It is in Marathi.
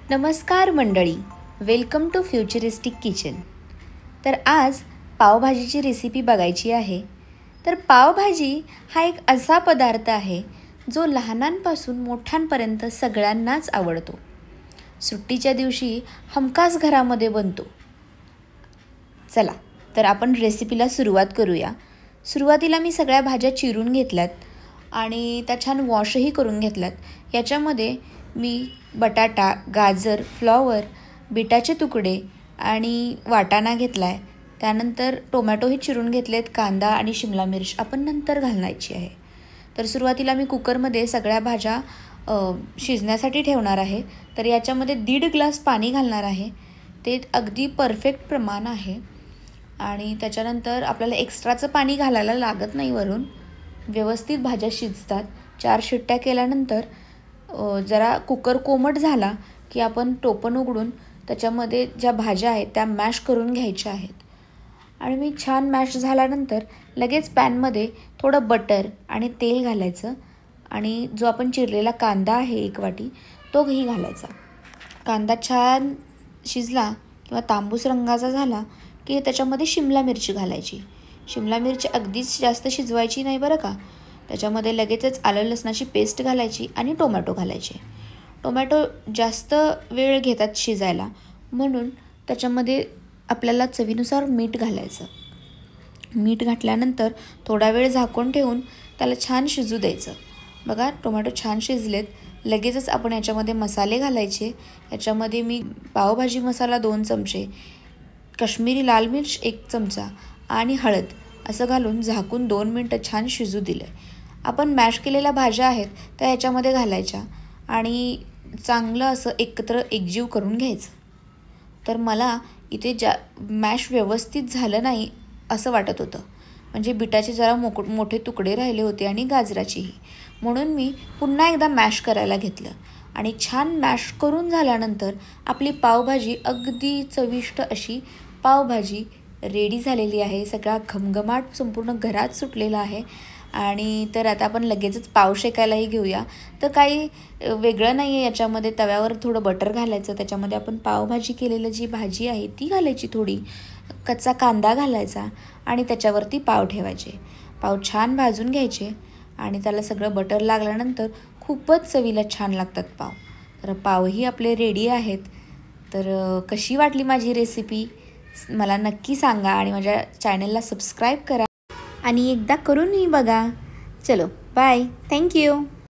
नमस्कार मंडळी, वेलकम टू फ्युचरिस्टिक किचन. तर आज पावभाजीची रेसिपी बघायची आहे. तर पावभाजी हा एक असा पदार्थ आहे जो लहानांपासून मोठ्यांपर्यंत सगळ्यांनाच आवडतो. सुट्टीच्या दिवशी हमखास घरामध्ये बनतो. चला तर आपण रेसिपीला सुरुवात करूया. सुरुवातीला मी सगळ्या भाज्या चिरून घेतल्यात आणि त्या छान वॉशही करून घेतल्यात. याच्यामध्ये मी बटाटा, गाजर, फ्लॉवर, बीटाचे तुकडे आणि वाटाणा घेतला आहे. त्यानंतर टोमॅटोही चिरून घेतलेत, कांदा आणि शिमला मिर्च आपण नंतर घालायची आहे. तर सुरुवातीला मी कुकरमध्ये सगळ्या भाज्या शिजण्यासाठी ठेवणार आहे. तर याच्यामध्ये 1.5 ग्लास पाणी घालणार आहे. ते अगदी परफेक्ट प्रमाण आहे आणि त्याच्यानंतर आपल्याला एक्स्ट्राचं पाणी घालायला लागत नाही. वरून व्यवस्थित भाज्या शिजतात. 4 शिट्ट्या केल्यानंतर जरा कुकर कोमट झाला की आपण टोपण उघडून त्याच्यामध्ये ज्या भाज्या आहेत त्या मॅश करून घ्यायच्या आहेत. आणि मी छान मॅश झाल्यानंतर लगेच पॅनमध्ये थोडं बटर आणि तेल घालायचं आणि जो आपण चिरलेला कांदा आहे 1 वाटी तोही घालायचा. कांदा छान शिजला किंवा तांबूस रंगाचा झाला की त्याच्यामध्ये शिमला मिरची घालायची. शिमला मिरची अगदीच जास्त शिजवायची नाही बरं का. त्याच्यामध्ये लगेचच आलं लसणाची पेस्ट घालायची आणि टोमॅटो घालायचे. टोमॅटो जास्त वेळ घेतात शिजायला म्हणून त्याच्यामध्ये आपल्याला चवीनुसार मीठ घालायचं. मीठ घातल्यानंतर थोडा वेळ झाकून ठेवून त्याला छान शिजू द्यायचं. बघा टोमॅटो छान शिजलेत. लगेचच आपण याच्यामध्ये मसाले घालायचे. याच्यामध्ये मी पावभाजी मसाला 2 चमचे, काश्मीरी लाल मिर्च 1 चमचा आणि हळद असं घालून झाकून 2 मिनटं छान शिजू दिलं. आपण मॅश केलेल्या भाज्या आहेत त्या याच्यामध्ये घालायच्या आणि चांगलं असं एकत्र एकजीव करून घ्यायचं. तर मला इथे मॅश व्यवस्थित झालं नाही असं वाटत होतं. म्हणजे बिटाचे जरा मोठे तुकडे राहिले होते आणि गाजराचीही. म्हणून मी पुन्हा एकदा मॅश करायला घेतलं आणि छान मॅश करून झाल्यानंतर आपली पावभाजी अगदी चविष्ट अशी पावभाजी रेडी झालेली आहे. सगळा घमघमाट संपूर्ण घरात सुटलेला आहे. आणि तर आता आपण लगेचच पाव शेकायलाही घेऊया. तर काही वेगळं नाही आहे याच्यामध्ये. तव्यावर थोडं बटर घालायचं. त्याच्यामध्ये आपण पावभाजी केलेलं जी भाजी आहे ती घालायची, थोडी कच्चा कांदा घालायचा आणि त्याच्यावरती पाव ठेवायचे. पाव छान भाजून घ्यायचे आणि त्याला सगळं बटर लागल्यानंतर खूपच चवीला छान लागतात पाव. तर पावही आपले रेडी आहेत. तर कशी वाटली माझी रेसिपी मला नक्की सांगा आणि माझ्या चॅनलला सबस्क्राईब करा आणि एकदा करूनही बघा. चलो बाय, थँक्यू.